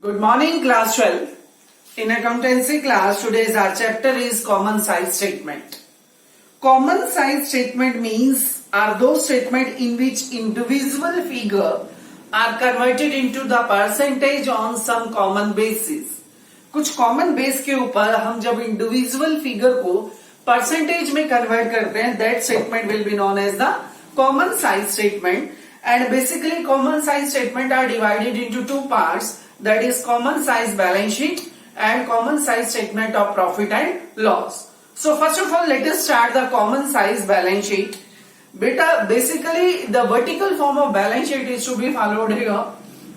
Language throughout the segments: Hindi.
Good morning, class 12. In accountancy class, today's our chapter is common size statement. Common size statement means are those statement in which individual figure are converted into the percentage on some common basis. कुछ कॉमन बेस के ऊपर हम जब इंडिविजुअल फिगर को परसेंटेज में कन्वर्ट करते हैं, that statement will be known as the common size statement. And basically common size statement are divided into two parts, that is common size balance sheet and common size statement of profit and loss. So first of all let us start the common size balance sheet. Beta, basically the vertical form of balance sheet is to be followed here,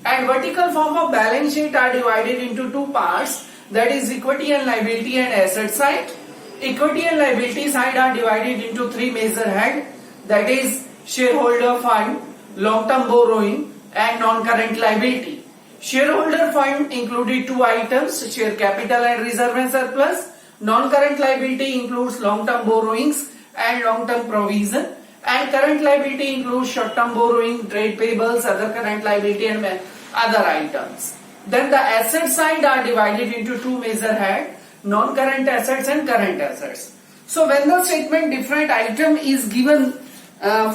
and vertical form of balance sheet are divided into two parts, that is equity and liability and asset side. Equity and liability side are divided into three major head, that is shareholder fund, long-term borrowing and non-current liability. Shareholder fund included two items, share capital and reserve and surplus. Non-current liability includes long-term borrowings and long-term provision, and current liability includes short-term borrowing, trade payables, other current liability and other items. Then the asset side are divided into two major head, non-current assets and current assets. So when the statement different item is given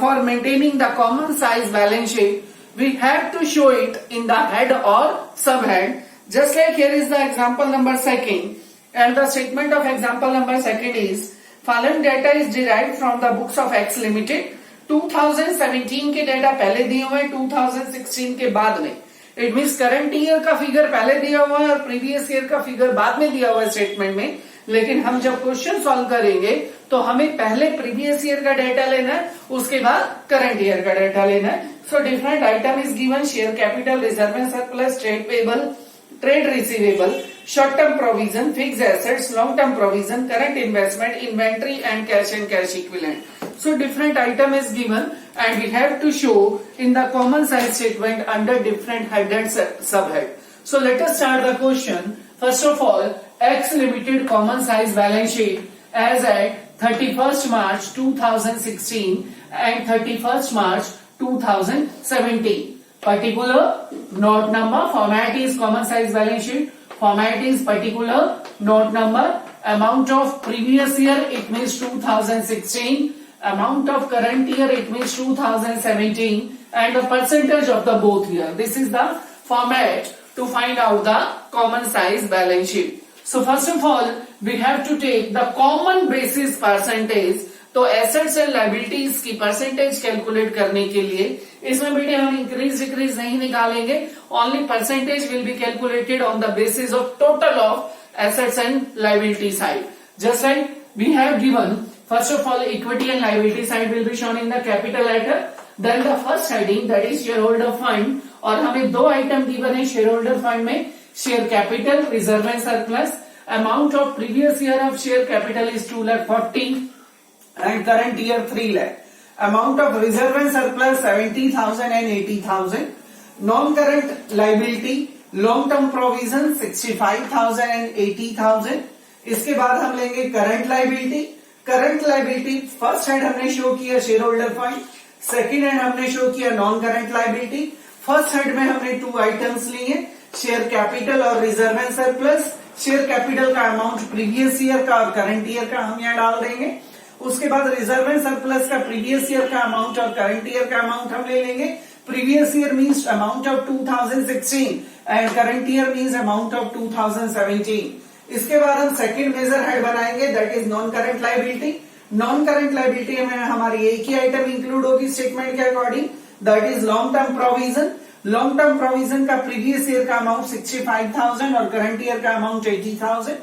for maintaining the common size balance sheet, we have to show it in the head or subhead. Just like here is the example number second, and the statement of example number second is following data is derived from the books of X Limited. 2017 के डेटा पहले दिए हुए हैं, 2016 के बाद में. इट मीन्स करंट ईयर का फिगर पहले दिया हुआ है और प्रीवियस ईयर का फिगर बाद में दिया हुआ है स्टेटमेंट में. लेकिन हम जब क्वेश्चन सॉल्व करेंगे तो हमें पहले प्रीवियस ईयर का डेटा लेना है, उसके बाद करंट ईयर का डेटा लेना है. So different item is given, share capital, reserve and surplus, trade payable, trade receivable, short term provision, fixed assets, long term provision, current investment, inventory and cash equivalent. So different item is given and we have to show in the common size statement under different head and subhead. So let us start the question. First of all, X Limited common size balance sheet as at 31st March 2016 and 31st March 2017. Particular note number, format is common size balance sheet, format is particular note number, amount of previous year it means 2016, amount of current year it means 2017, and the percentage of the both year. This is the format to find out the common size balance sheet. So first of all we have to take the common basis percentage. तो एसेट्स एंड लायबिलिटीज की परसेंटेज कैलकुलेट करने के लिए इसमें बेटे हम इंक्रीज डिक्रीज नहीं निकालेंगे, only percentage will be calculated on the basis of total of assets and liability side. Just like we have given first of all equity and liability side will be shown in the capital letter, then the first heading that is shareholder fund, और हमें दो आइटम गिवन है shareholder fund में, share capital, reserve and surplus. Amount of previous year of share capital is 2,40,000 and current year 3,00,000. Amount of reserve and surplus 70,000 and 80,000. Non-current liability, long term provision 65,000 and 80,000. इसके बाद हम लेंगे current liability. Current liability first head हमने शो किया share holder fund, second head हमने शो किया non current liability. First head में हमने टू आइटम्स लिए, शेयर कैपिटल और reserve and surplus. Share capital का अमाउंट प्रीवियस ईयर का और करंट ईयर का हम यहाँ डाल देंगे. उसके बाद रिजर्व एंड सरप्लस का प्रीवियस ईयर का अमाउंट और करंट ईयर का अमाउंट हम ले लेंगे. Previous year means amount of 2016 and current year means amount of 2017. इसके बाद हम सेकंड मेजर हेड बनाएंगे, that is non current liability. Non current liability में हमारी एक ही आइटम इंक्लूड होगी स्टेटमेंट के according, that is long term provision. Long term provision का प्रीवियस ईयर का अमाउंट 65,000 और करंट ईयर का अमाउंट 80,000.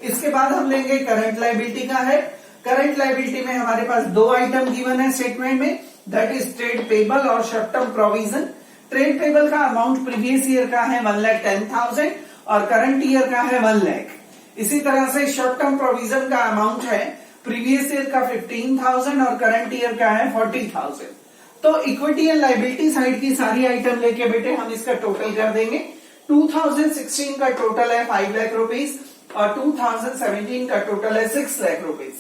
इसके बाद हम लेंगे करंट लायबिलिटी का हेड. करंट लायबिलिटी में हमारे पास दो आइटम गिवन है स्टेटमेंट में, दैट इज ट्रेड पेबल और short term provision. Trade payable का अमाउंट प्रीवियस ईयर का है 1,10,000 और करंट ईयर का है 1,00,000. इसी तरह से शॉर्ट टर्म प्रोविजन का अमाउंट है प्रीवियस ईयर का 15,000 और करंट ईयर का है 40,000. तो इक्विटी एंड लायबिलिटी साइड की सारी आइटम लेके बेटे हम इसका टोटल कर देंगे. 2016 का टोटल है 5 लाख रुपीज और 2017 का टोटल है 6 लाख रुपीज.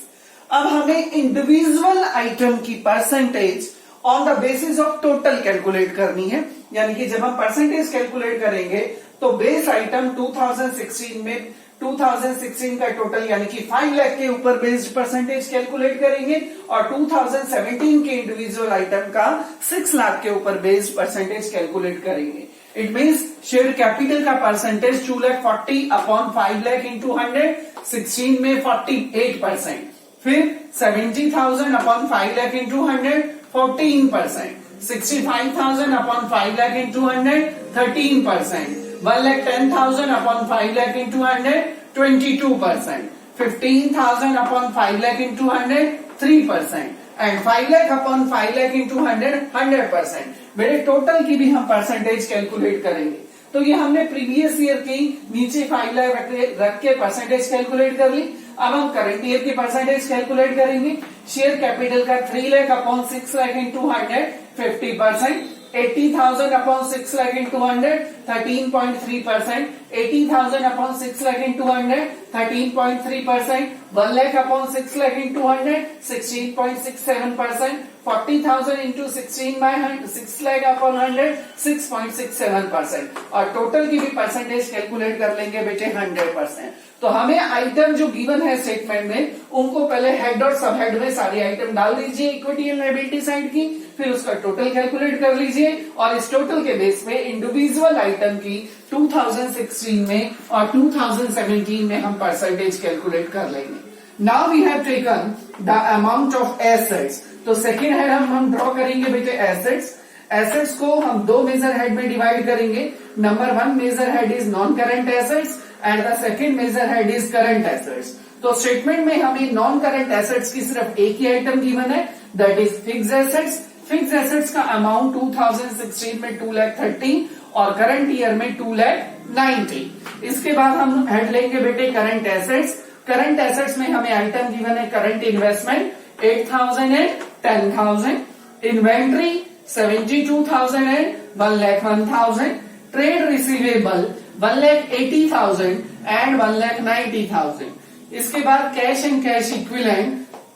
अब हमें इंडिविजुअल आइटम की percentage on the basis of total calculate करनी है. यानी कि जब हम परसेंटेज कैलकुलेट करेंगे तो बेस आइटम 2016 में 2016 का टोटल यानी कि 5 लाख के ऊपर बेस्ड परसेंटेज कैलकुलेट करेंगे और 2017 के इंडिविजुअल आइटम का 6 लाख के ऊपर बेस्ड परसेंटेज कैलकुलेट करेंगे। इट मीन्स शेयर कैपिटल का परसेंटेज 2,40,000 अपॉन 5 लाख इंटू 100, 16 में 48%, फिर 70,000 upon 5 lakh into 100, 14%, 65,000 upon 5 lakh into 100, 13%. 1,10,000 upon 5 lakh into 100, 22%. 15,000 upon 5 lakh into 100, 3%. And 5 lakh upon 5 lakh into 100, 100%. मेरे टोटल की भी हम परसेंटेज कैलकुलेट करेंगे। तो ये हमने प्रीवियस ईयर की नीचे 5 लाख रख के परसेंटेज कैलकुलेट कर ली। अब हम करंट ईयर की परसेंटेज कैलकुलेट करेंगे। शेयर कैपिटल का 3 lakh upon 6 lakh into 100, 50%, 80,000 upon 6 lakh into 100, 13.3%, 80,000 upon 6 lakh into 100, 13.3%, 1 lakh upon 6 lakh into 100, 16.67%, 40,000 into 16 by 6 lakh upon 100, 6.67%, और टोटल की भी परसेंटेज कैलकुलेट कर लेंगे बेटे 100%। तो हमें आइटम जो गिवन है स्टेटमेंट में उनको पहले हेड और सब हेड में सारी आइटम डाल दीजिए इक्विटी एंड लायबिलिटी साइड की, फिर उसका टोटल कैलकुलेट कर लीजिए और इस टोटल के बेस पे इंडिविजुअल आइटम की 2016 में और 2017 में हम परसेंटेज कैलकुलेट कर लेंगे। Now we have taken the amount of assets. तो सेकेंड हेड हम ड्रॉ करेंगे बेटे एसेट्स। एसेट्स को हम दो मेजर हेड में डिवाइड करेंगे। Number 1 major head is non current assets and the second major head is current assets. तो स्टेटमेंट में हमें नॉन करंट एसेट्स की सिर्फ एक ही आइटम गिवन है, that is fixed assets. Fixed assets का अमाउंट 2016 में 2,30,000 और करंट ईयर में 2,90,000। इसके बाद हम हेड लेंगे बेटे करंट एसेट्स। करंट एसेट्स में हमें आइटम गिवन है current investment 8,000 and 10,000, inventory 72,000 and 1,01,000, trade receivable 1,80,000 and 1,90,000। इसके बाद cash and cash equivalent,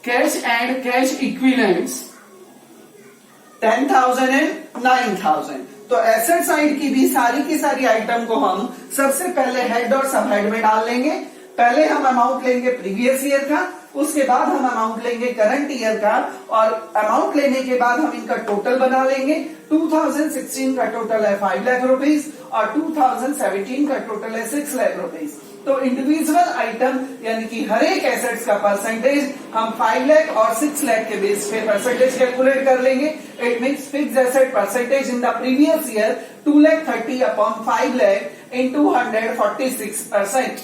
cash and cash equivalents 10,000 and 9,000। तो एसेट साइड की भी सारी की सारी आइटम को हम सबसे पहले हेड और सब हेड में डाल लेंगे। पहले हम अमाउंट लेंगे प्रीवियस ईयर का, उसके बाद हम अमाउंट लेंगे करंट ईयर का और अमाउंट लेने के बाद हम इनका टोटल बना लेंगे। 2016 का टोटल है 5 लाख रुपीज और 2017 का टोटल है 6 लाख रुपीज। तो इंडिविजुअल आइटम यानी कि हर एक एसेट्स का परसेंटेज हम 5 लाख और 6 लाख के बेस पे परसेंटेज कैलकुलेट कर लेंगे। It means fixed asset percentage in the previous year 2,30,000 upon 5 lakh into 100, 46%।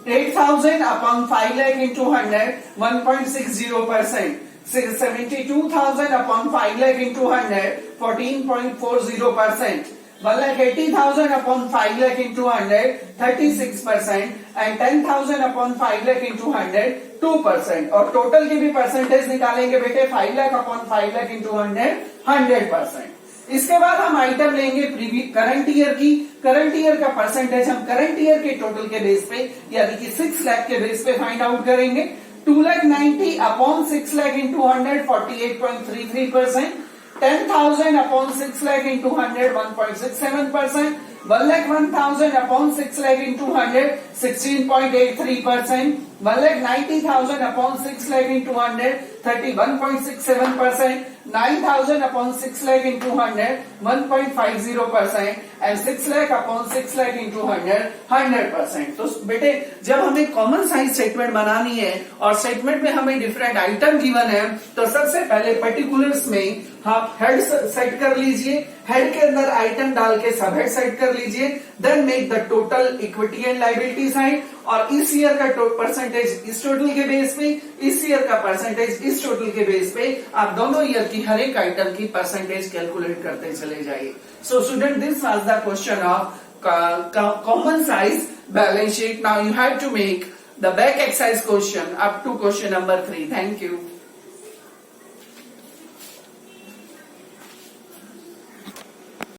8,000 upon 5 lakh into 100, 1.60%. 72,000 upon 5 lakh into 100, 14.40%. 1,80,000 upon 5 lakh into 100, 36%. And 10,000 upon 5 lakh into 100, 2%. और टोटल की भी परसेंटेज निकालेंगे बेटे 5 लाख अपॉन 5 लाख इंटू 100, 100%। इसके बाद हम आइटम लेंगे करंट ईयर की। करंट ईयर का परसेंटेज हम करंट ईयर के टोटल के बेस पे यानी कि 6 लाख के बेस पे फाइंड आउट करेंगे। 2,90,000 upon 6 lakh into 100, 48.33%। 10,000 upon 6 lakh into 100, 1.67%. 1,01,000 upon 6 lakh into 100, 16.83%. 1,90,000 upon 6 lakh into 100, 31.67%. 9,000 upon 6 lakh into 100, 1.50%. And 6 lakh upon 6 lakh into 100, 100%. तो बेटे जब हमें कॉमन साइज स्टेटमेंट बनानी है और स्टेटमेंट में हमें डिफरेंट आइटम गिवन है तो सबसे पहले पर्टिकुलर्स में आप हेड सेट कर लीजिए, हेड के अंदर आइटम डाल के सब हेड सेट कर लीजिए, then make the total equity and liability side और इस ईयर का परसेंटेज इस टोटल के बेस पे, इस ईयर का परसेंटेज इस टोटल के बेस पे आप दोनों ईयर की हर एक आइटम की परसेंटेज कैलकुलेट करते चले जाइए। So student, this was the question of common size balance sheet. Now you have to make the back exercise question up to question number 3. Thank you.